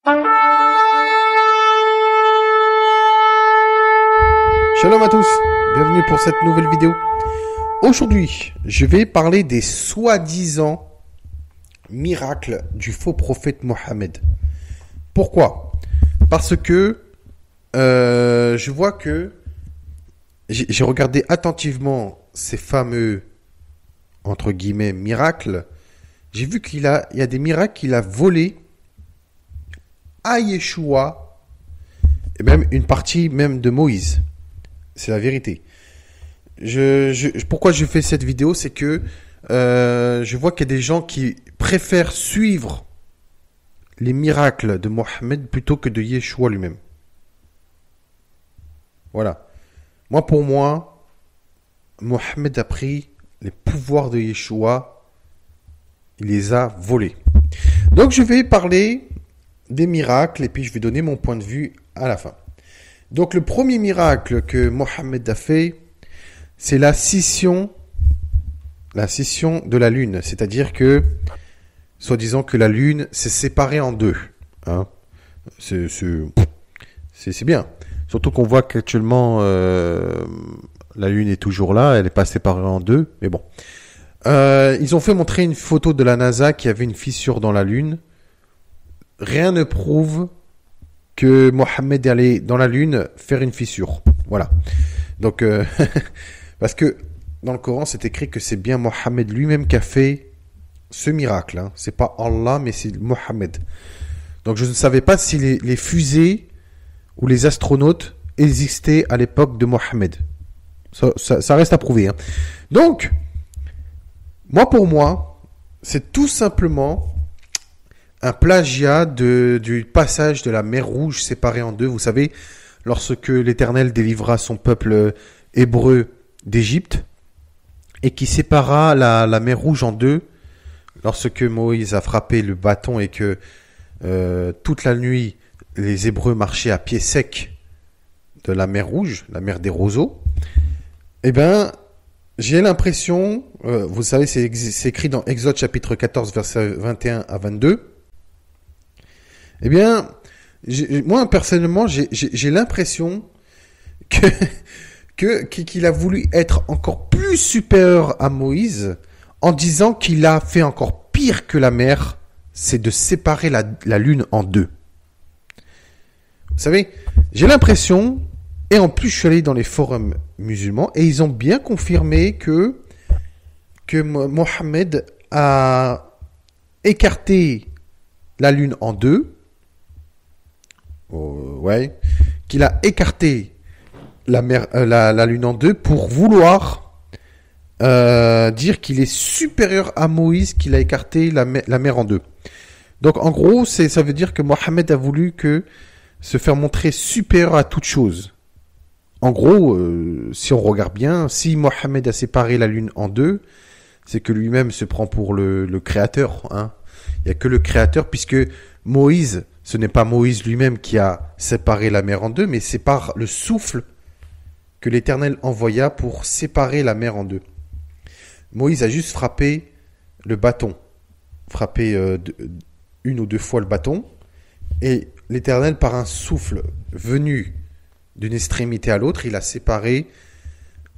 Shalom à tous, bienvenue pour cette nouvelle vidéo. Aujourd'hui, je vais parler des soi-disant miracles du faux prophète Mohammed. Pourquoi ? Parce que je vois que j'ai regardé attentivement ces fameux, entre guillemets, miracles. J'ai vu qu'il y a des miracles qu'il a volés à Yeshua et même une partie même de Moïse. C'est la vérité. Pourquoi je fais cette vidéo, c'est que je vois qu'il y a des gens qui préfèrent suivre les miracles de Mohammed plutôt que de Yeshua lui-même. Voilà. Pour moi, Mohammed a pris les pouvoirs de Yeshua, il les a volés. Donc je vais parler des miracles et puis je vais donner mon point de vue à la fin. Donc le premier miracle que Mohammed a fait, c'est la scission de la lune. C'est-à-dire que, soi-disant que la lune s'est séparée en deux. Hein. C'est bien. Surtout qu'on voit qu'actuellement, la lune est toujours là, elle n'est pas séparée en deux. Mais bon. Ils ont fait montrer une photo de la NASA qui avait une fissure dans la lune. Rien ne prouve que Mohammed est allé dans la lune faire une fissure. Voilà. Donc, parce que dans le Coran, c'est écrit que c'est bien Mohammed lui-même qui a fait ce miracle. Hein. C'est pas Allah, mais c'est Mohammed. Donc, je ne savais pas si les fusées ou les astronautes existaient à l'époque de Mohammed. Ça reste à prouver. Hein. Donc, pour moi, c'est tout simplement un plagiat du passage de la mer Rouge séparée en deux. Vous savez, lorsque l'Éternel délivra son peuple hébreu d'Égypte et qui sépara la mer Rouge en deux, lorsque Moïse a frappé le bâton et que toute la nuit, les Hébreux marchaient à pied sec de la mer Rouge, la mer des roseaux, eh bien, j'ai l'impression, vous savez, c'est écrit dans Exode chapitre 14, versets 21 à 22, eh bien, moi personnellement, j'ai l'impression qu'il a voulu être encore plus supérieur à Moïse en disant qu'il a fait encore pire que la mer, c'est de séparer la lune en deux. Vous savez, j'ai l'impression, et en plus je suis allé dans les forums musulmans, et ils ont bien confirmé que Mohammed a écarté la lune en deux, qu'il a écarté la lune en deux pour vouloir dire qu'il est supérieur à Moïse, qu'il a écarté la mer en deux. Donc en gros, ça veut dire que Mohammed a voulu se faire montrer supérieur à toute chose. En gros, si on regarde bien, si Mohammed a séparé la lune en deux, c'est que lui-même se prend pour le créateur. Hein. Il n'y a que le créateur, puisque Moïse, ce n'est pas Moïse lui-même qui a séparé la mer en deux, mais c'est par le souffle que l'Éternel envoya pour séparer la mer en deux. Moïse a juste frappé le bâton, une ou deux fois le bâton, et l'Éternel, par un souffle venu d'une extrémité à l'autre, il a séparé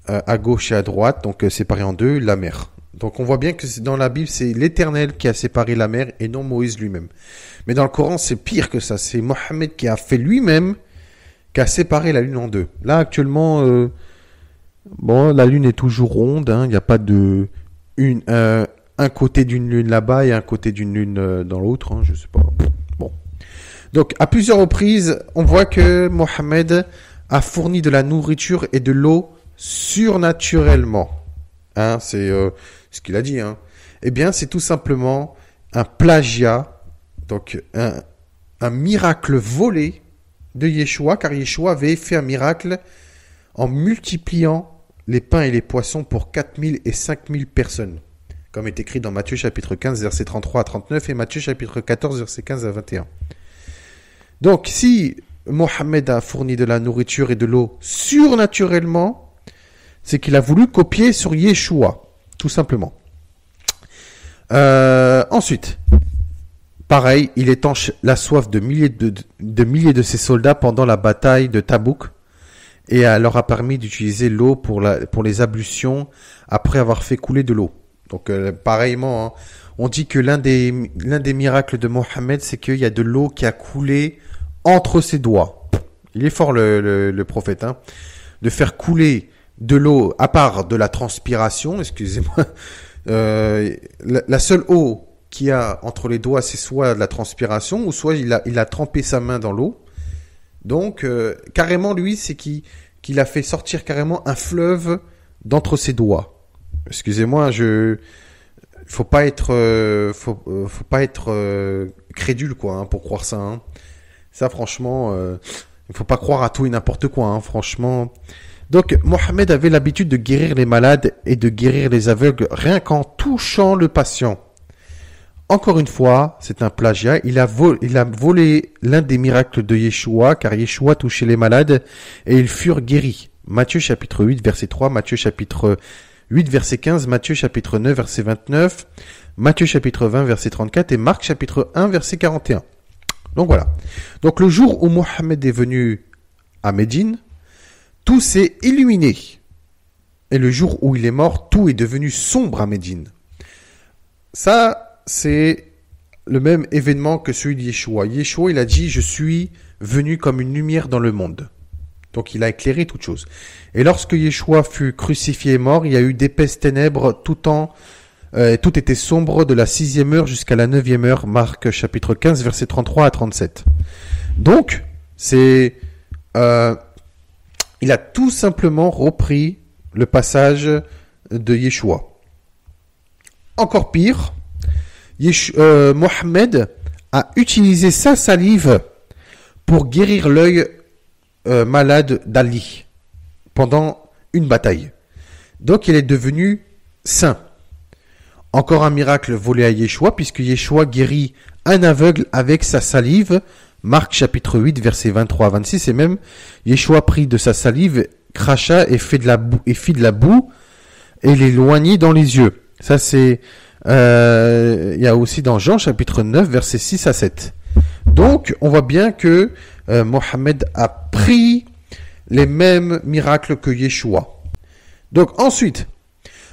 à gauche et à droite, donc séparé en deux, la mer. Donc on voit bien que dans la Bible, c'est l'Éternel qui a séparé la mer et non Moïse lui-même. Mais dans le Coran, c'est pire que ça. C'est Mohammed qui a fait lui-même, qui a séparé la lune en deux. Là, actuellement, la lune est toujours ronde. Hein, il n'y a pas un côté d'une lune là-bas et un côté d'une lune dans l'autre. Hein, je sais pas. Bon. Donc, à plusieurs reprises, on voit que Mohammed a fourni de la nourriture et de l'eau surnaturellement. Hein, c'est ce qu'il a dit. Hein. Eh bien, c'est tout simplement un plagiat, donc un miracle volé de Yeshua, car Yeshua avait fait un miracle en multipliant les pains et les poissons pour 4000 et 5000 personnes, comme est écrit dans Matthieu chapitre 15, versets 33 à 39 et Matthieu chapitre 14, versets 15 à 21. Donc, si Mohammed a fourni de la nourriture et de l'eau surnaturellement, c'est qu'il a voulu copier sur Yeshua, tout simplement. Ensuite, pareil, il étanche la soif de milliers de ses soldats pendant la bataille de Tabouk et leur a permis d'utiliser l'eau pour les ablutions après avoir fait couler de l'eau. Donc pareillement, hein, on dit que l'un des miracles de Mohammed, c'est qu'il y a de l'eau qui a coulé entre ses doigts. Il est fort le prophète, hein, de faire couler de l'eau à part de la transpiration, excusez-moi. La seule eau qu'il y a entre les doigts, c'est soit de la transpiration ou soit il a trempé sa main dans l'eau. Donc carrément lui, c'est qu'il a fait sortir carrément un fleuve d'entre ses doigts. Excusez-moi, faut pas être crédule quoi, hein, pour croire ça. Hein. Ça franchement, il faut pas croire à tout et n'importe quoi, hein, franchement. Donc Mohammed avait l'habitude de guérir les malades et de guérir les aveugles rien qu'en touchant le patient. Encore une fois, c'est un plagiat. Il a volé l'un des miracles de Yeshua, car Yeshua touchait les malades et ils furent guéris. Matthieu chapitre 8, verset 3, Matthieu chapitre 8, verset 15, Matthieu chapitre 9, verset 29, Matthieu chapitre 20, verset 34 et Marc chapitre 1, verset 41. Donc voilà. Donc le jour où Mohammed est venu à Médine, tout s'est illuminé. Et le jour où il est mort, tout est devenu sombre à Médine. Ça, c'est le même événement que celui de Yeshua. Yeshua, il a dit, je suis venu comme une lumière dans le monde. Donc il a éclairé toute chose. Et lorsque Yeshua fut crucifié et mort, il y a eu d'épaisses ténèbres tout était sombre de la 6e heure jusqu'à la 9e heure. Marc chapitre 15, versets 33 à 37. Donc, il a tout simplement repris le passage de Yeshua. Encore pire, Mohammed a utilisé sa salive pour guérir l'œil malade d'Ali pendant une bataille. Donc il est devenu saint. Encore un miracle volé à Yeshua, puisque Yeshua guérit un aveugle avec sa salive. Marc chapitre 8, versets 23 à 26, et même Yeshua prit de sa salive, cracha et fit de la boue et l'éloignit dans les yeux. Ça c'est il y a aussi dans Jean chapitre 9, versets 6 à 7. Donc on voit bien que Mohammed a pris les mêmes miracles que Yeshua. Donc ensuite,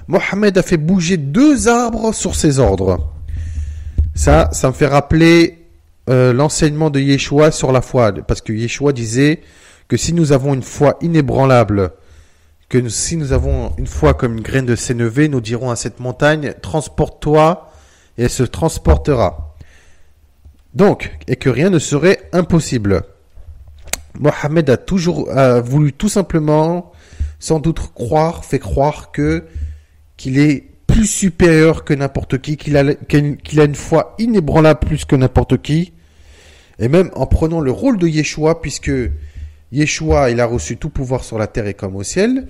Mohammed a fait bouger 2 arbres sur ses ordres. Ça me fait rappeler l'enseignement de Yeshua sur la foi, parce que Yeshua disait que si nous avons une foi inébranlable, si nous avons une foi comme une graine de sénévé, nous dirons à cette montagne, transporte-toi, et elle se transportera. Donc, et que rien ne serait impossible. Mohammed a voulu tout simplement, sans doute fait croire qu'il est plus supérieur que n'importe qui, qu'il a une foi inébranlable plus que n'importe qui, et même en prenant le rôle de Yeshua, puisque Yeshua, il a reçu tout pouvoir sur la terre et comme au ciel,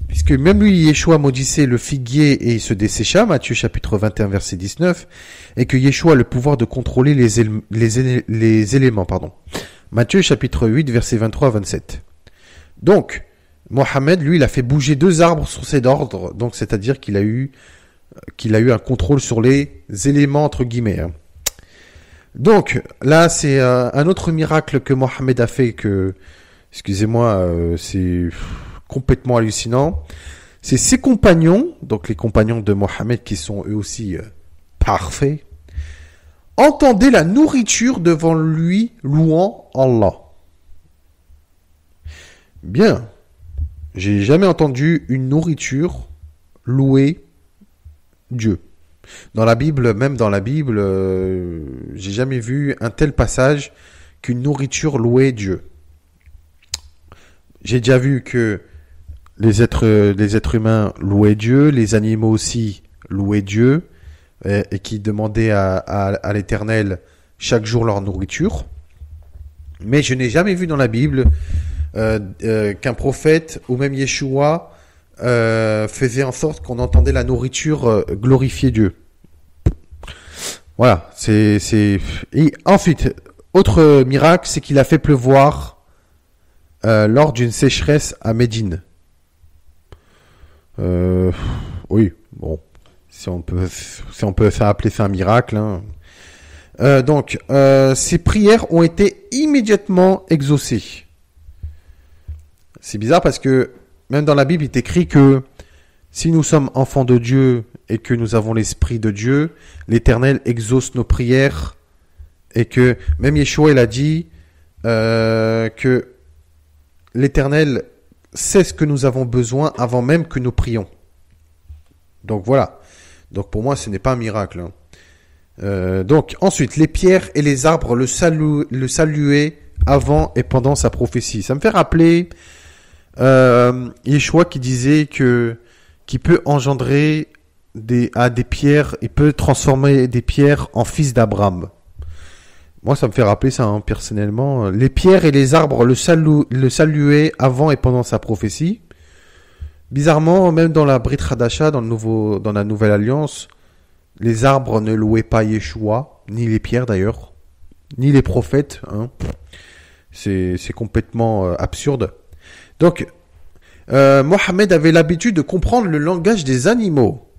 puisque même lui, Yeshua maudissait le figuier et il se dessécha, Matthieu chapitre 21, verset 19, et que Yeshua a le pouvoir de contrôler les éléments, Matthieu chapitre 8, verset 23 à 27. Donc, Mohammed, lui, il a fait bouger 2 arbres sur ses ordres, donc c'est-à-dire qu'il a eu un contrôle sur les éléments, entre guillemets. Donc, là, c'est un autre miracle que Mohammed a fait que, excusez-moi, c'est complètement hallucinant. C'est ses compagnons, donc les compagnons de Mohammed qui sont eux aussi parfaits, entendaient la nourriture devant lui louant Allah. Bien. J'ai jamais entendu une nourriture louer Dieu. Dans la Bible, j'ai jamais vu un tel passage qu'une nourriture louait Dieu. J'ai déjà vu que les êtres humains louaient Dieu, les animaux aussi louaient Dieu, et qui demandaient à l'Éternel chaque jour leur nourriture. Mais je n'ai jamais vu dans la Bible qu'un prophète ou même Yeshua faisait en sorte qu'on entendait la nourriture glorifier Dieu. Voilà, Et ensuite, autre miracle, c'est qu'il a fait pleuvoir lors d'une sécheresse à Médine. Oui, bon, si on peut appeler ça un miracle, hein. Ces prières ont été immédiatement exaucées. C'est bizarre parce que même dans la Bible, il est écrit que si nous sommes enfants de Dieu et que nous avons l'Esprit de Dieu, l'Éternel exauce nos prières et que même Yeshua, il a dit que l'Éternel sait ce que nous avons besoin avant même que nous prions. Donc voilà. Donc pour moi, ce n'est pas un miracle. Ensuite, les pierres et les arbres le saluaient avant et pendant sa prophétie. Ça me fait rappeler Yeshua qui disait qu'il peut engendrer des pierres, il peut transformer des pierres en fils d'Abraham. Moi, ça me fait rappeler ça, hein, personnellement. Les pierres et les arbres le saluaient avant et pendant sa prophétie. Bizarrement, même dans la Brit Hadasha, dans la Nouvelle Alliance, les arbres ne louaient pas Yeshua, ni les pierres d'ailleurs, ni les prophètes. Hein. C'est complètement absurde. Donc, Mohammed avait l'habitude de comprendre le langage des animaux.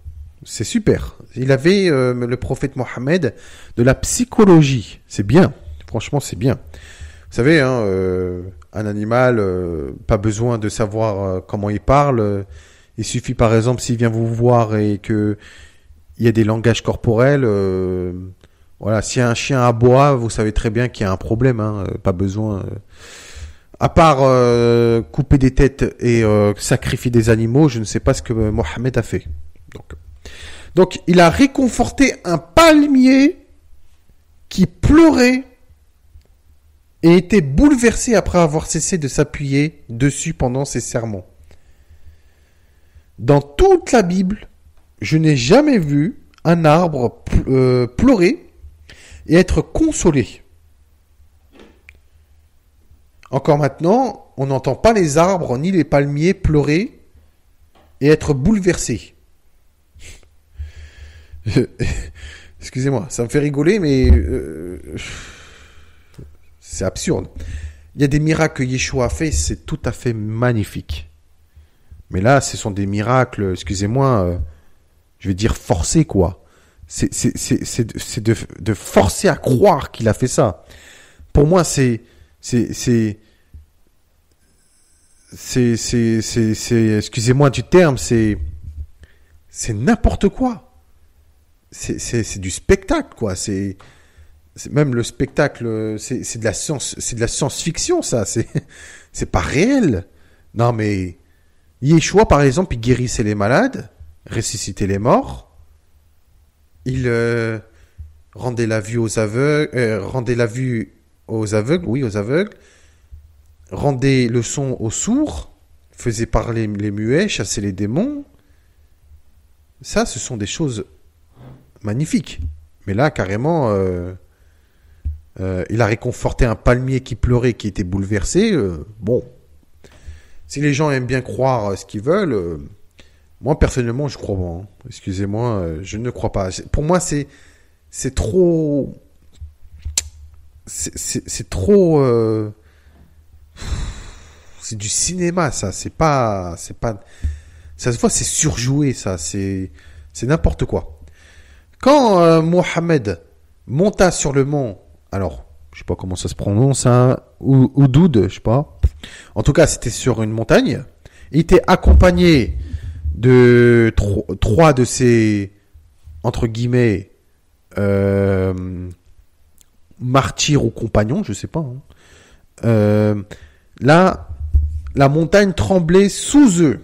C'est super. Il avait, le prophète Mohammed, de la psychologie. C'est bien. Franchement, c'est bien. Vous savez, hein, un animal, pas besoin de savoir comment il parle. Il suffit, par exemple, s'il vient vous voir et que il y a des langages corporels. Voilà, si un chien aboie, vous savez très bien qu'il y a un problème. Hein, pas besoin. À part couper des têtes et sacrifier des animaux, je ne sais pas ce que Mohammed a fait. Donc, il a réconforté un palmier qui pleurait et était bouleversé après avoir cessé de s'appuyer dessus pendant ses sermons. Dans toute la Bible, je n'ai jamais vu un arbre pleurer et être consolé. Encore maintenant, on n'entend pas les arbres ni les palmiers pleurer et être bouleversés. Excusez-moi, ça me fait rigoler, mais c'est absurde. Il y a des miracles que Yeshua a fait, c'est tout à fait magnifique. Mais là, ce sont des miracles, excusez-moi, je vais dire forcés, quoi. C'est de forcer à croire qu'il a fait ça. Pour moi, c'est excusez-moi du terme, c'est n'importe quoi. C'est du spectacle, quoi. C'est même le spectacle, c'est de la science-fiction, ça. C'est pas réel. Non, mais Yeshua, par exemple, il guérissait les malades, ressuscitait les morts, il rendait la vue aux aveugles, aux aveugles, rendait le son aux sourds, faisait parler les muets, chassait les démons. Ça, ce sont des choses magnifiques. Mais là, carrément, il a réconforté un palmier qui pleurait, qui était bouleversé. Bon, si les gens aiment bien croire ce qu'ils veulent, moi, personnellement, je crois pas. Hein. Excusez-moi, je ne crois pas. Pour moi, c'est trop... C'est trop... c'est du cinéma, ça. C'est pas... Ça se voit, c'est surjoué, ça. C'est n'importe quoi. Quand Mohammed monta sur le mont, alors, je sais pas comment ça se prononce, hein, Oudoud, je sais pas. En tout cas, c'était sur une montagne. Il était accompagné de trois de ses, entre guillemets, martyrs ou compagnons, je sais pas. Hein. Là, la montagne tremblait sous eux.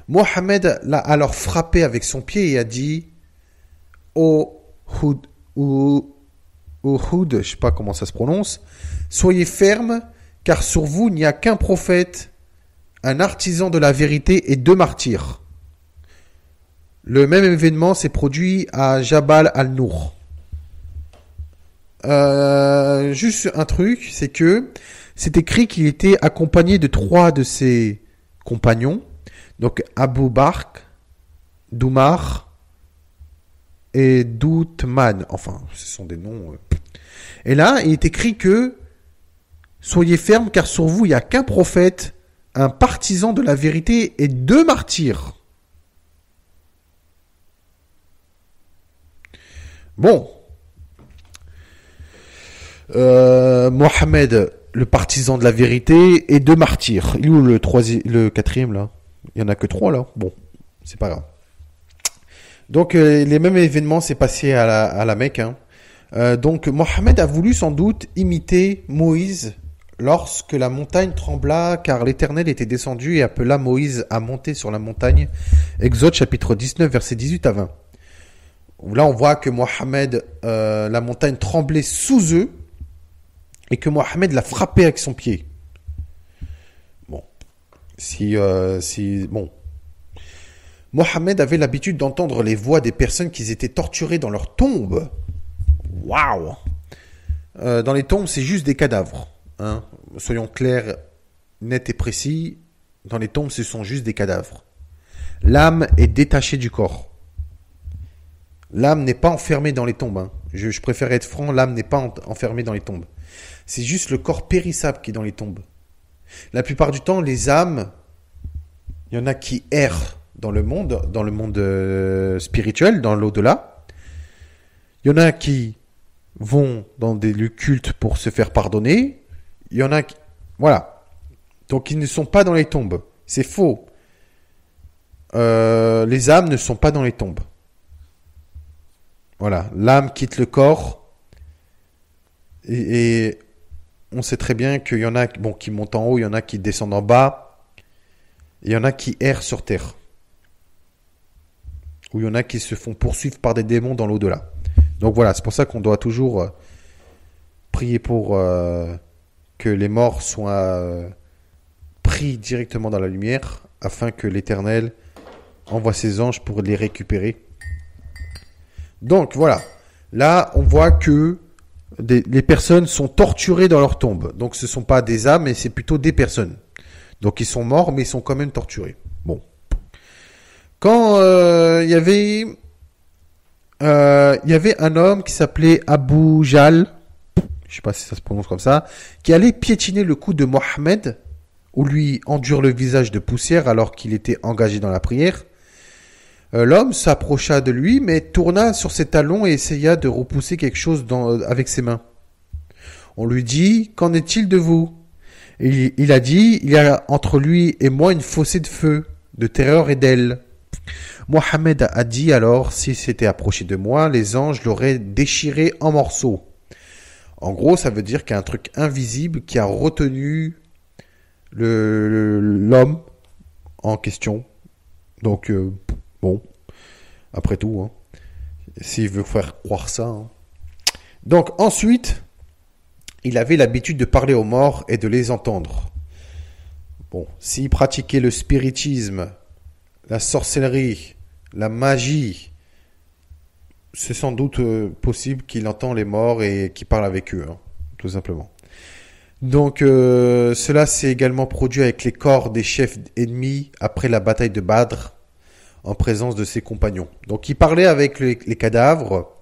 Mohammed l'a alors frappé avec son pied et a dit: Ô Houd, je sais pas comment ça se prononce, soyez ferme, car sur vous il n'y a qu'un prophète, un artisan de la vérité et 2 martyrs. Le même événement s'est produit à Jabal al-Nour. Juste un truc, c'est que c'est écrit qu'il était accompagné de 3 de ses compagnons, donc Abu Bakr, Doumar et Doutman. Enfin, ce sont des noms. Et là, il est écrit que soyez fermes, car sur vous il n'y a qu'un prophète, un partisan de la vérité et 2 martyrs. Bon. Mohammed, le partisan de la vérité, et deux martyrs. Il est où le quatrième là? Il y en a que trois là. Bon, c'est pas grave. Donc les mêmes événements s'est passé à la Mecque. Hein. Donc Mohammed a voulu sans doute imiter Moïse lorsque la montagne trembla, car l'Éternel était descendu et appela Moïse à monter sur la montagne. Exode chapitre 19, versets 18 à 20. Là on voit que Mohammed, la montagne tremblait sous eux et que Mohammed l'a frappé avec son pied. Bon, bon. Mohammed avait l'habitude d'entendre les voix des personnes qui étaient torturées dans leurs tombes. Waouh! Dans les tombes, c'est juste des cadavres. Hein. Soyons clairs, nets et précis. Dans les tombes, ce sont juste des cadavres. L'âme est détachée du corps. L'âme n'est pas enfermée dans les tombes. Hein. Je préfère être franc, l'âme n'est pas enfermée dans les tombes. C'est juste le corps périssable qui est dans les tombes. La plupart du temps, les âmes, il y en a qui errent dans le monde spirituel, dans l'au-delà. Il y en a qui vont dans des lieux cultes pour se faire pardonner. Il y en a qui... Voilà. Donc, ils ne sont pas dans les tombes. C'est faux. Les âmes ne sont pas dans les tombes. Voilà. L'âme quitte le corps. Et on sait très bien qu'il y en a qui montent en haut, il y en a qui descendent en bas. Et il y en a qui errent sur terre. Ou il y en a qui se font poursuivre par des démons dans l'au-delà. Donc voilà, c'est pour ça qu'on doit toujours prier pour que les morts soient pris directement dans la lumière, afin que l'Éternel envoie ses anges pour les récupérer. Donc voilà, là on voit que les personnes sont torturées dans leur tombe. Donc ce ne sont pas des âmes, mais c'est plutôt des personnes. Donc ils sont morts, mais ils sont quand même torturés. Bon. Quand il y avait un homme qui s'appelait Abu Jahl, je sais pas si ça se prononce comme ça, qui allait piétiner le cou de Mohammed, ou lui endure le visage de poussière alors qu'il était engagé dans la prière. L'homme s'approcha de lui, mais tourna sur ses talons et essaya de repousser quelque chose avec ses mains. On lui dit, « Qu'en est-il de vous ?» Et il a dit, « Il y a entre lui et moi une fossée de feu, de terreur et d'ailes. » Mohammed a dit alors, s'il s'était approché de moi, les anges l'auraient déchiré en morceaux. En gros, ça veut dire qu'il y a un truc invisible qui a retenu l'homme en question. Donc, bon, après tout, hein, s'il veut faire croire ça. Hein. Donc, ensuite, il avait l'habitude de parler aux morts et de les entendre. Bon, s'il pratiquait le spiritisme, la sorcellerie, la magie, c'est sans doute possible qu'il entend les morts et qu'il parle avec eux, hein, tout simplement. Donc, cela s'est également produit avec les corps des chefs ennemis après la bataille de Badr, en présence de ses compagnons. Donc, il parlait avec les cadavres,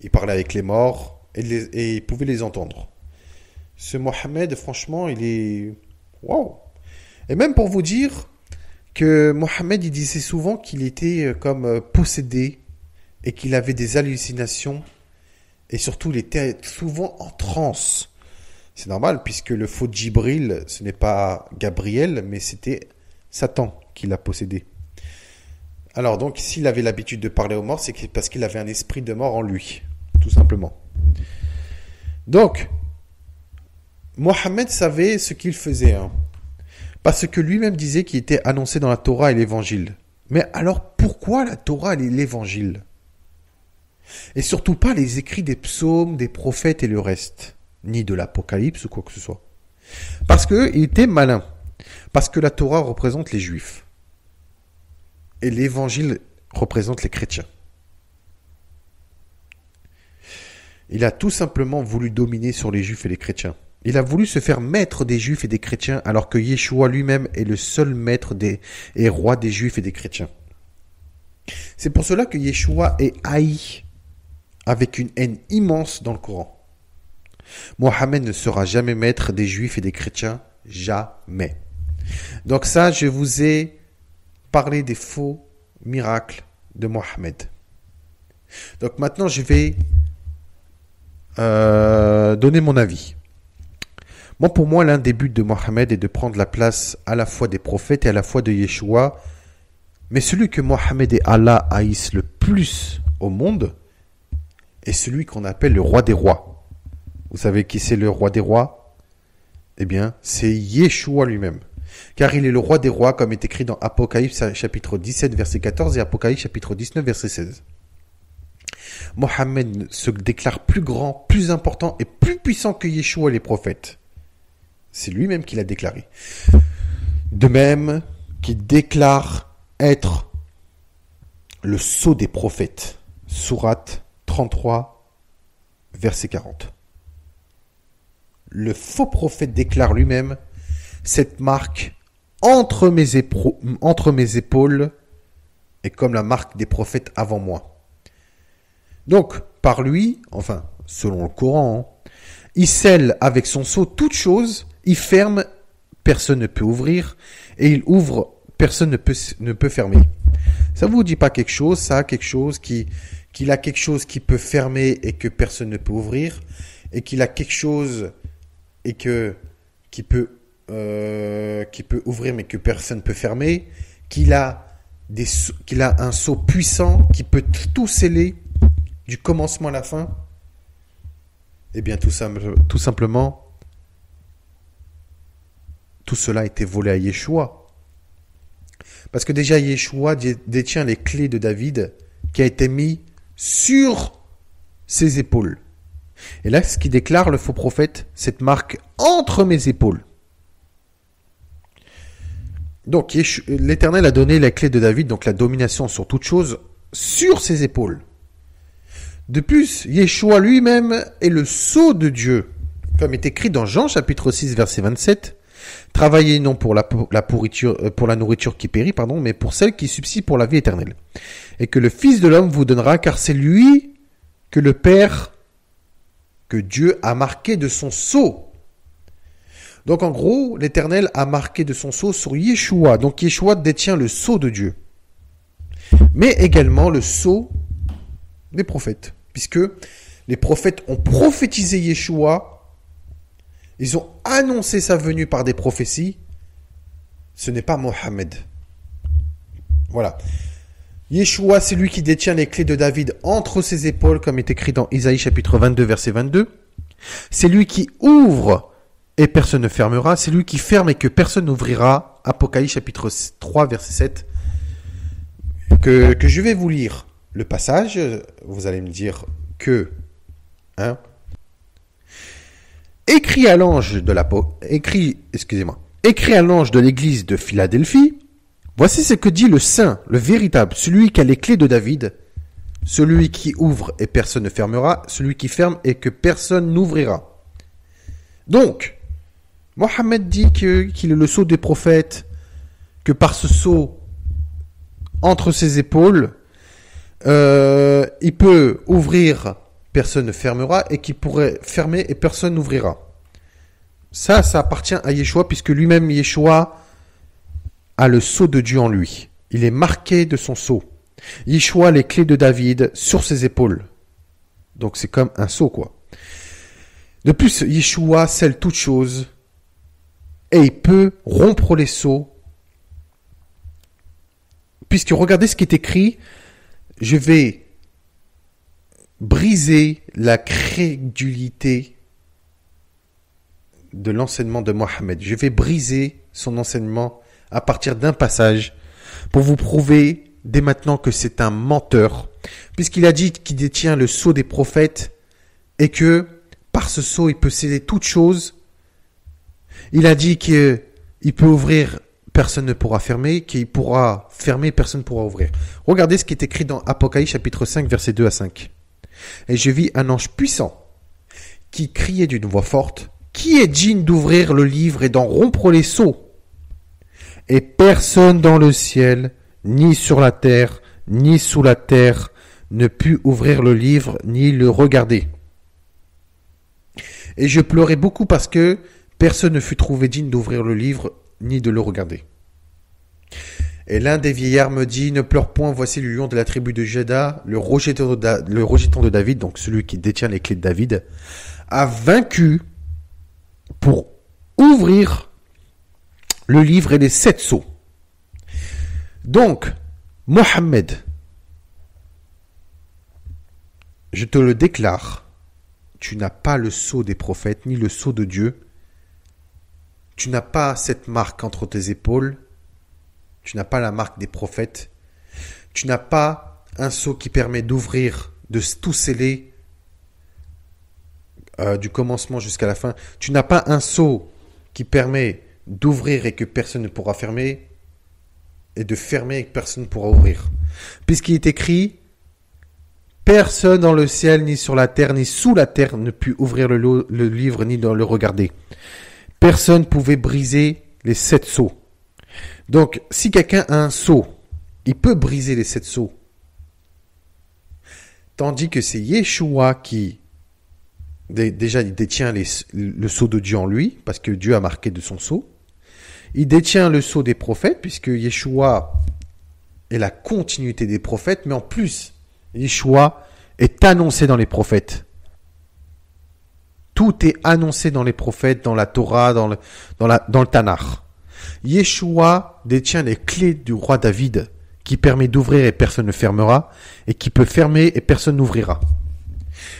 il parlait avec les morts, et il pouvait les entendre. Ce Mohammed, franchement, il est... Waouh! Et même pour vous dire que Mohammed, il disait souvent qu'il était comme possédé et qu'il avait des hallucinations et surtout il était souvent en transe. C'est normal puisque le faux Djibril, ce n'est pas Gabriel, mais c'était Satan qui l'a possédé. Alors donc, s'il avait l'habitude de parler aux morts, c'est parce qu'il avait un esprit de mort en lui, tout simplement. Donc, Mohammed savait ce qu'il faisait, hein. Parce que lui-même disait qu'il était annoncé dans la Torah et l'Évangile. Mais alors pourquoi la Torah et l'Évangile? Et surtout pas les écrits des psaumes, des prophètes et le reste, ni de l'Apocalypse ou quoi que ce soit. Parce qu'il était malin. Parce que la Torah représente les Juifs. Et l'Évangile représente les chrétiens. Il a tout simplement voulu dominer sur les Juifs et les chrétiens. Il a voulu se faire maître des Juifs et des chrétiens alors que Yeshua lui-même est le seul maître et roi des Juifs et des chrétiens. C'est pour cela que Yeshua est haï avec une haine immense dans le Coran. Mohammed ne sera jamais maître des Juifs et des chrétiens, jamais. Donc ça, je vous ai parlé des faux miracles de Mohammed. Donc maintenant, je vais donner mon avis. Moi, pour moi, l'un des buts de Mohammed est de prendre la place à la fois des prophètes et à la fois de Yeshua. Mais celui que Mohammed et Allah haïssent le plus au monde est celui qu'on appelle le roi des rois. Vous savez qui c'est le roi des rois? Eh bien, c'est Yeshua lui-même. Car il est le roi des rois, comme est écrit dans Apocalypse chapitre 17, verset 14 et Apocalypse chapitre 19, verset 16. Mohammed se déclare plus grand, plus important et plus puissant que Yeshua et les prophètes. C'est lui-même qui l'a déclaré. De même qu'il déclare être le sceau des prophètes. Sourate 33, verset 40. Le faux prophète déclare lui-même: cette marque entre mes épaules est comme la marque des prophètes avant moi. Donc, par lui, enfin, selon le Coran, il scelle avec son sceau toute chose, il ferme, personne ne peut ouvrir, et il ouvre, personne ne peut fermer. Ça vous dit pas quelque chose, ça, quelque chose qu'il a quelque chose qui peut fermer et que personne ne peut ouvrir, et qu'il a quelque chose et qui peut ouvrir mais que personne ne peut fermer, qu'il a un sceau puissant qui peut tout sceller du commencement à la fin. Eh bien, tout simplement, tout cela a été volé à Yeshua. Parce que déjà, Yeshua détient les clés de David qui a été mis sur ses épaules. Et là, ce qui déclare le faux prophète, cette marque entre mes épaules. Donc, l'Éternel a donné la clé de David, donc la domination sur toute chose, sur ses épaules. De plus, Yeshua lui-même est le sceau de Dieu, comme est écrit dans Jean chapitre 6, verset 27. Travaillez non pour la nourriture qui périt, mais pour celle qui subsiste pour la vie éternelle. Et que le Fils de l'homme vous donnera, car c'est lui que le Père, que Dieu a marqué de son sceau. Donc en gros, l'Éternel a marqué de son sceau sur Yeshua. Donc Yeshua détient le sceau de Dieu. Mais également le sceau des prophètes. Puisque les prophètes ont prophétisé Yeshua. Ils ont annoncé sa venue par des prophéties. Ce n'est pas Mohammed. Voilà. Yeshua, c'est lui qui détient les clés de David entre ses épaules, comme est écrit dans Isaïe chapitre 22, verset 22. C'est lui qui ouvre et personne ne fermera. C'est lui qui ferme et que personne n'ouvrira. Apocalypse chapitre 3, verset 7. Que je vais vous lire le passage. Vous allez me dire que... Écrit à l'ange de l'église de Philadelphie, voici ce que dit le saint, le véritable, celui qui a les clés de David, celui qui ouvre et personne ne fermera, celui qui ferme et que personne n'ouvrira. Donc, Mohammed dit qu'il est le sceau des prophètes, que par ce sceau, entre ses épaules, il peut ouvrir, personne ne fermera, et qu'il pourrait fermer et personne n'ouvrira. Ça appartient à Yeshua, puisque lui-même, Yeshua, a le sceau de Dieu en lui. Il est marqué de son sceau. Yeshua a les clés de David sur ses épaules. Donc c'est comme un sceau, quoi. De plus, Yeshua scelle toute chose, et il peut rompre les sceaux. Puisque regardez ce qui est écrit, je vais briser la crédulité de l'enseignement de Mohammed. Je vais briser son enseignement à partir d'un passage pour vous prouver dès maintenant que c'est un menteur, puisqu'il a dit qu'il détient le sceau des prophètes et que par ce sceau il peut sceller toute chose. Il a dit qu'il peut ouvrir, personne ne pourra fermer, qu'il pourra fermer, personne ne pourra ouvrir. Regardez ce qui est écrit dans Apocalypse chapitre 5, versets 2 à 5. Et je vis un ange puissant qui criait d'une voix forte: qui est digne d'ouvrir le livre et d'en rompre les sceaux? Et personne dans le ciel, ni sur la terre, ni sous la terre, ne put ouvrir le livre, ni le regarder. Et je pleurais beaucoup parce que personne ne fut trouvé digne d'ouvrir le livre, ni de le regarder. Et l'un des vieillards me dit, ne pleure point, voici le lion de la tribu de Juda, le rejeton de David, donc celui qui détient les clés de David, a vaincu pour ouvrir le livre et les 7 sceaux. Donc, Mohammed, je te le déclare, tu n'as pas le sceau des prophètes, ni le sceau de Dieu. Tu n'as pas cette marque entre tes épaules. Tu n'as pas la marque des prophètes. Tu n'as pas un sceau qui permet d'ouvrir, de tout sceller du commencement jusqu'à la fin. Tu n'as pas un sceau qui permet d'ouvrir et que personne ne pourra fermer et de fermer et que personne ne pourra ouvrir. Puisqu'il est écrit, personne dans le ciel, ni sur la terre, ni sous la terre ne put ouvrir le livre, ni le regarder. Personne ne pouvait briser les 7 sceaux. Donc, si quelqu'un a un sceau, il peut briser les 7 sceaux. Tandis que c'est Yeshua qui, déjà, il détient le sceau de Dieu en lui, parce que Dieu a marqué de son sceau. Il détient le sceau des prophètes, puisque Yeshua est la continuité des prophètes, mais en plus, Yeshua est annoncé dans les prophètes. Tout est annoncé dans les prophètes, dans la Torah, dans le Tanakh. Yeshua détient les clés du roi David, qui permet d'ouvrir et personne ne fermera, et qui peut fermer et personne n'ouvrira.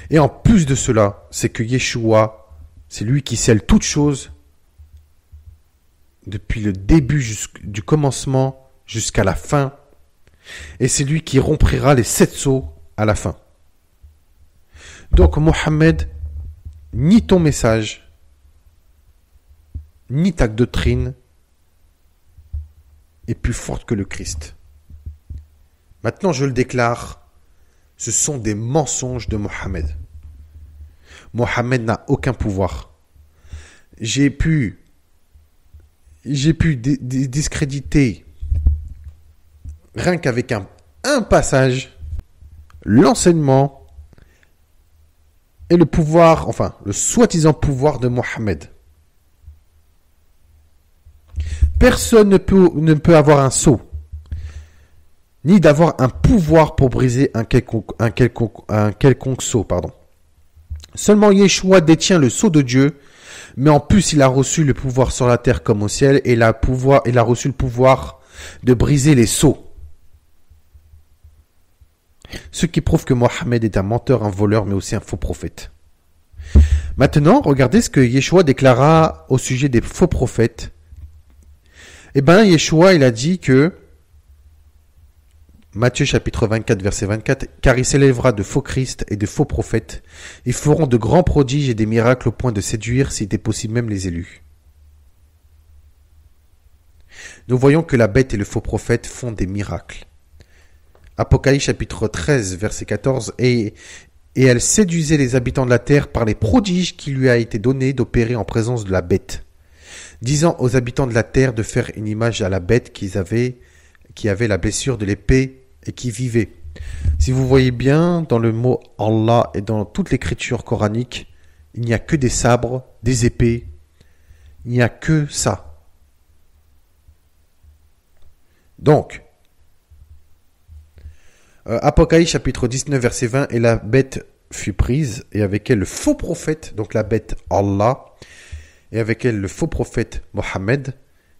Et en plus de cela, c'est que Yeshua, c'est lui qui scelle toutes choses, depuis le début du commencement jusqu'à la fin, et c'est lui qui romprira les 7 sceaux à la fin. Donc Mohammed, ni ton message, ni ta doctrine est plus forte que le Christ. Maintenant, je le déclare, ce sont des mensonges de Mohammed. Mohammed n'a aucun pouvoir. J'ai pu discréditer, rien qu'avec un passage, l'enseignement et le pouvoir, enfin, le soi-disant pouvoir de Mohammed. Personne ne peut avoir un sceau, ni d'avoir un pouvoir pour briser un quelconque sceau, pardon. Seulement Yeshua détient le sceau de Dieu, mais en plus il a reçu le pouvoir sur la terre comme au ciel, et il a reçu le pouvoir de briser les sceaux. Ce qui prouve que Mohammed est un menteur, un voleur, mais aussi un faux prophète. Maintenant, regardez ce que Yeshua déclara au sujet des faux prophètes. Eh bien, Yeshua, il a dit que, Matthieu chapitre 24, verset 24, « Car il s'élèvera de faux Christ et de faux prophètes. Ils feront de grands prodiges et des miracles au point de séduire, s'il était possible, même les élus. » Nous voyons que la bête et le faux prophète font des miracles. Apocalypse chapitre 13, verset 14, « Et elle séduisait les habitants de la terre par les prodiges qui lui a été donné d'opérer en présence de la bête, disant aux habitants de la terre de faire une image à la bête qui avait la blessure de l'épée et qui vivait. » Si vous voyez bien, dans le mot Allah et dans toute l'écriture coranique, il n'y a que des sabres, des épées, il n'y a que ça. Donc, Apocalypse chapitre 19 verset 20, « Et la bête fut prise, et avec elle le faux prophète, donc la bête Allah, et avec elle le faux prophète Mohammed,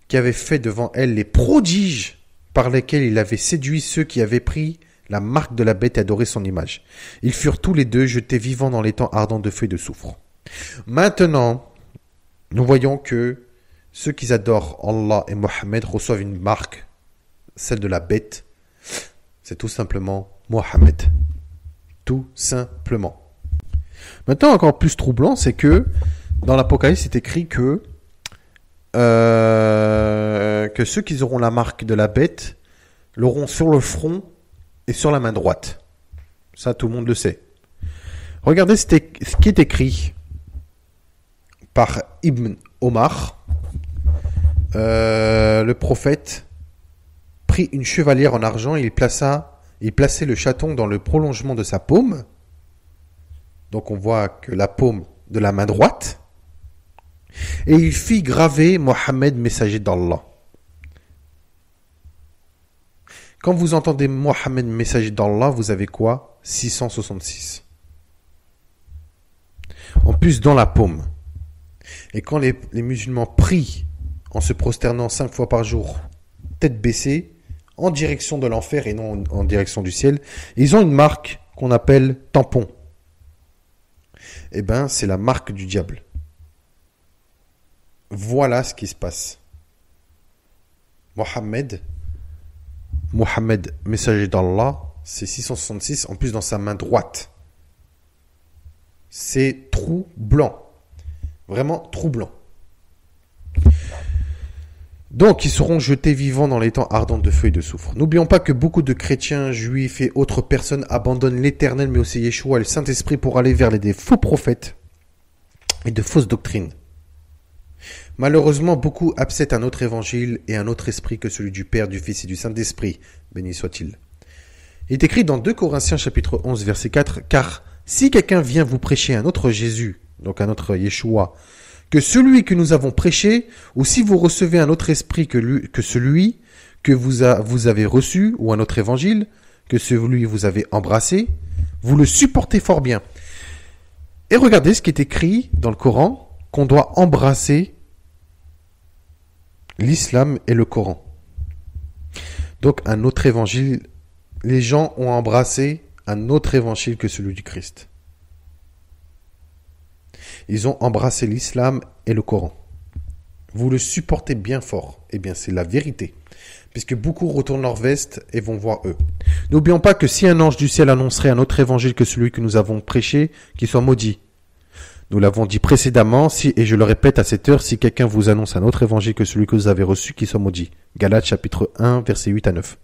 qui avait fait devant elle les prodiges par lesquels il avait séduit ceux qui avaient pris la marque de la bête et adoré son image. Ils furent tous les deux jetés vivants dans les temps ardents de feu et de soufre. » Maintenant, nous voyons que ceux qui adorent Allah et Mohammed reçoivent une marque, celle de la bête. C'est tout simplement Mohammed. Tout simplement. Maintenant, encore plus troublant, c'est que dans l'Apocalypse, c'est écrit que ceux qui auront la marque de la bête l'auront sur le front et sur la main droite. Ça, tout le monde le sait. Regardez ce qui est écrit par Ibn Omar. Le prophète prit une chevalière en argent et il plaçait le chaton dans le prolongement de sa paume. Donc on voit que la paume de la main droite. Et il fit graver Mohammed, messager d'Allah. Quand vous entendez Mohammed, messager d'Allah, vous avez quoi? 666. En plus, dans la paume. Et quand les musulmans prient en se prosternant 5 fois par jour, tête baissée, en direction de l'enfer et non en direction du ciel, ils ont une marque qu'on appelle tampon. Eh bien, c'est la marque du diable. Voilà ce qui se passe. Mohammed, messager d'Allah, c'est 666, en plus dans sa main droite. C'est troublant. Vraiment troublant. Donc, ils seront jetés vivants dans les temps ardents de feu et de soufre. N'oublions pas que beaucoup de chrétiens, juifs et autres personnes abandonnent l'Éternel, mais aussi Yeshua et le Saint-Esprit pour aller vers des faux prophètes et de fausses doctrines. Malheureusement, beaucoup acceptent un autre évangile et un autre esprit que celui du Père, du Fils et du Saint-Esprit. Béni soit-il. Il est écrit dans 2 Corinthiens chapitre 11 verset 4, « Car si quelqu'un vient vous prêcher un autre Jésus, donc un autre Yeshua, que celui que nous avons prêché, ou si vous recevez un autre esprit que celui que vous avez reçu, ou un autre évangile, que celui que vous avez embrassé, vous le supportez fort bien. » Et regardez ce qui est écrit dans le Coran, qu'on doit embrasser l'islam et le Coran. Donc un autre évangile, les gens ont embrassé un autre évangile que celui du Christ. Ils ont embrassé l'islam et le Coran. Vous le supportez bien fort. Eh bien, c'est la vérité. Puisque beaucoup retournent leur veste et vont voir eux. N'oublions pas que si un ange du ciel annoncerait un autre évangile que celui que nous avons prêché, qu'il soit maudit. Nous l'avons dit précédemment, et je le répète à cette heure, si quelqu'un vous annonce un autre évangile que celui que vous avez reçu, qu'il soit maudit. Galates chapitre 1, versets 8 à 9.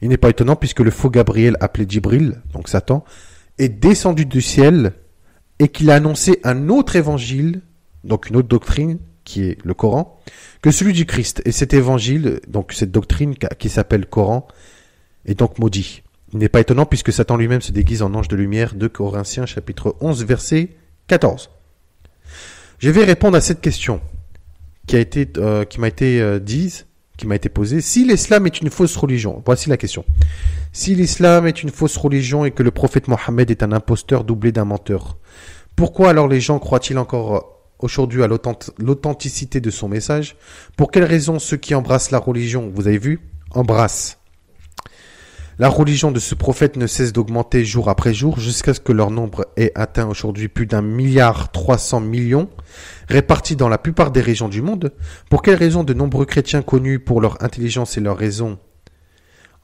Il n'est pas étonnant puisque le faux Gabriel, appelé Djibril, donc Satan, est descendu du ciel et qu'il a annoncé un autre évangile, donc une autre doctrine, qui est le Coran, que celui du Christ. Et cet évangile, donc cette doctrine qui s'appelle Coran, est donc maudit. Il n'est pas étonnant puisque Satan lui-même se déguise en ange de lumière, 2 Corinthiens chapitre 11, verset 14. Je vais répondre à cette question qui m'a été posée. Si l'islam est une fausse religion, voici la question. Si l'islam est une fausse religion et que le prophète Mohammed est un imposteur doublé d'un menteur, pourquoi alors les gens croient-ils encore aujourd'hui à l'authenticité de son message? Pour quelles raisons ceux qui embrassent la religion, vous avez vu, embrassent la religion de ce prophète ne cesse d'augmenter jour après jour jusqu'à ce que leur nombre ait atteint aujourd'hui plus d'1,3 milliard, répartis dans la plupart des régions du monde. Pour quelles raisons de nombreux chrétiens connus pour leur intelligence et leur raison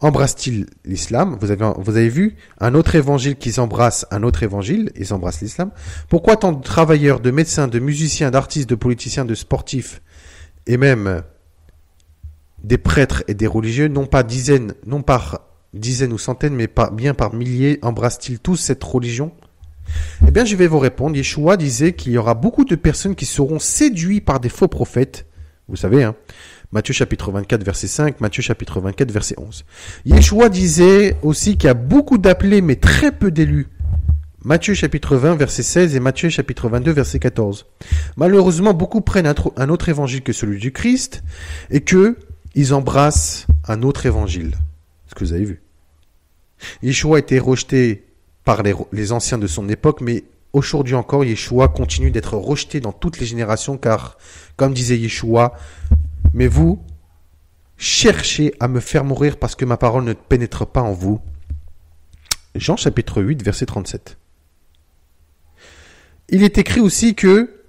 embrassent-ils l'islam? Vous avez vu un autre évangile qu'ils embrassent, un autre évangile, ils embrassent l'islam. Pourquoi tant de travailleurs, de médecins, de musiciens, d'artistes, de politiciens, de sportifs et même des prêtres et des religieux, non par dizaines ou centaines, mais bien par milliers, embrassent-ils tous cette religion? Eh bien, je vais vous répondre. Yeshua disait qu'il y aura beaucoup de personnes qui seront séduits par des faux prophètes. Vous savez, hein. Matthieu chapitre 24, verset 5, Matthieu chapitre 24, verset 11. Yeshua disait aussi qu'il y a beaucoup d'appelés, mais très peu d'élus. Matthieu chapitre 20, verset 16 et Matthieu chapitre 22, verset 14. Malheureusement, beaucoup prennent un autre évangile que celui du Christ et qu'ils embrassent un autre évangile. Ce que vous avez vu. Yeshua a été rejeté par les anciens de son époque, mais aujourd'hui encore, Yeshua continue d'être rejeté dans toutes les générations, car, comme disait Yeshua, mais vous cherchez à me faire mourir parce que ma parole ne pénètre pas en vous. Jean chapitre 8, verset 37. Il est écrit aussi que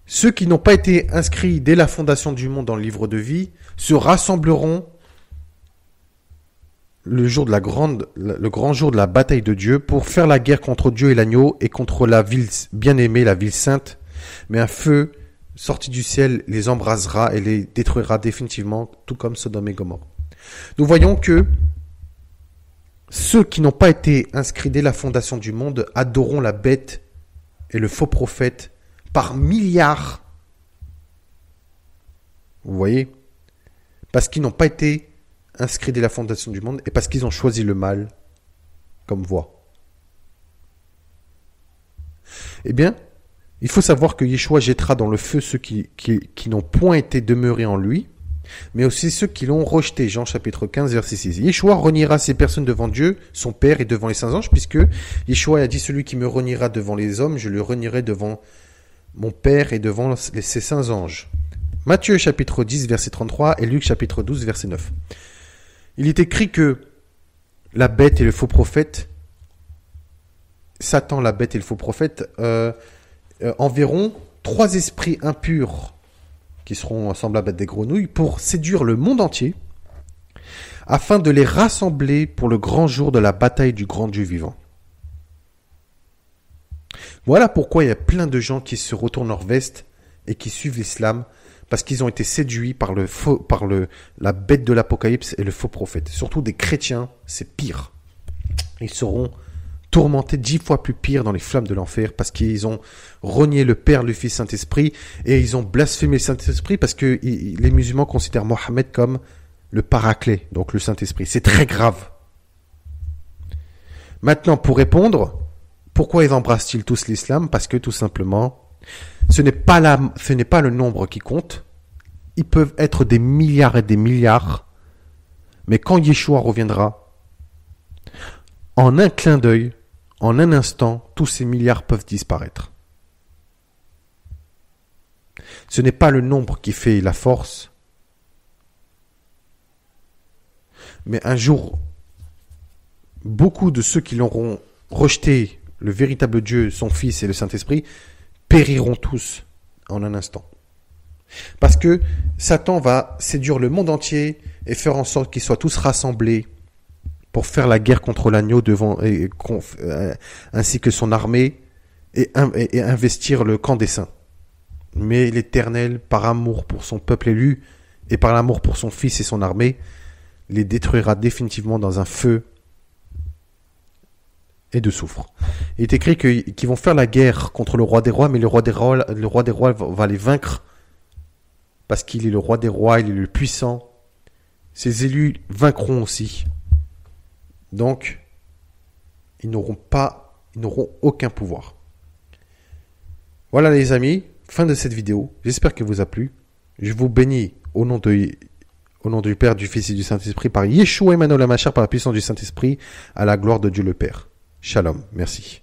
ceux qui n'ont pas été inscrits dès la fondation du monde dans le livre de vie se rassembleront le grand jour de la bataille de Dieu pour faire la guerre contre Dieu et l'agneau et contre la ville bien-aimée, la ville sainte. Mais un feu sorti du ciel les embrasera et les détruira définitivement, tout comme Sodome et Gomorrhe. Nous voyons que ceux qui n'ont pas été inscrits dès la fondation du monde adoreront la bête et le faux prophète par milliards. Vous voyez? Parce qu'ils n'ont pas été inscrits dès la fondation du monde et parce qu'ils ont choisi le mal comme voie. Eh bien, il faut savoir que Yeshua jettera dans le feu ceux qui n'ont point été demeurés en lui. mais aussi ceux qui l'ont rejeté. Jean chapitre 15, verset 6. Yeshua reniera ces personnes devant Dieu, son Père, et devant les saints anges, puisque Yeshua a dit, celui qui me reniera devant les hommes, je le renierai devant mon Père et devant ses saints anges. Matthieu chapitre 10, verset 33, et Luc chapitre 12, verset 9. Il est écrit que la bête et le faux prophète, Satan, la bête et le faux prophète, enverront 3 esprits impurs qui seront semblables à des grenouilles pour séduire le monde entier afin de les rassembler pour le grand jour de la bataille du grand Dieu vivant. Voilà pourquoi il y a plein de gens qui se retournent leur veste et qui suivent l'islam parce qu'ils ont été séduits par la bête de l'Apocalypse et le faux prophète. Surtout des chrétiens, c'est pire. Ils seront tourmentés 10 fois plus pire dans les flammes de l'enfer parce qu'ils ont renié le Père, le Fils, Saint-Esprit et ils ont blasphémé le Saint-Esprit parce que les musulmans considèrent Mohammed comme le paraclet, donc le Saint-Esprit. C'est très grave. Maintenant, pour répondre, pourquoi ils embrassent-ils tous l'islam? Parce que tout simplement, ce n'est pas le nombre qui compte. Ils peuvent être des milliards et des milliards, mais quand Yeshua reviendra, en un clin d'œil, en un instant, tous ces milliards peuvent disparaître. Ce n'est pas le nombre qui fait la force, mais un jour, beaucoup de ceux qui l'auront rejeté, le véritable Dieu, son Fils et le Saint-Esprit, périront tous en un instant. Parce que Satan va séduire le monde entier et faire en sorte qu'ils soient tous rassemblés pour faire la guerre contre l'agneau ainsi que son armée et investir le camp des saints. Mais l'Éternel, par amour pour son peuple élu et par l'amour pour son Fils et son armée, les détruira définitivement dans un feu et de soufre. Il est écrit qu'ils vont faire la guerre contre le roi des rois, mais le roi des rois va les vaincre parce qu'il est le roi des rois, il est le puissant. Ses élus vaincront aussi. Donc, ils n'auront aucun pouvoir. Voilà les amis, fin de cette vidéo. J'espère qu'elle vous a plu. Je vous bénis au nom du Père, du Fils et du Saint-Esprit, par Yeshua Emmanuel HaMashiach, par la puissance du Saint-Esprit, à la gloire de Dieu le Père. Shalom, merci.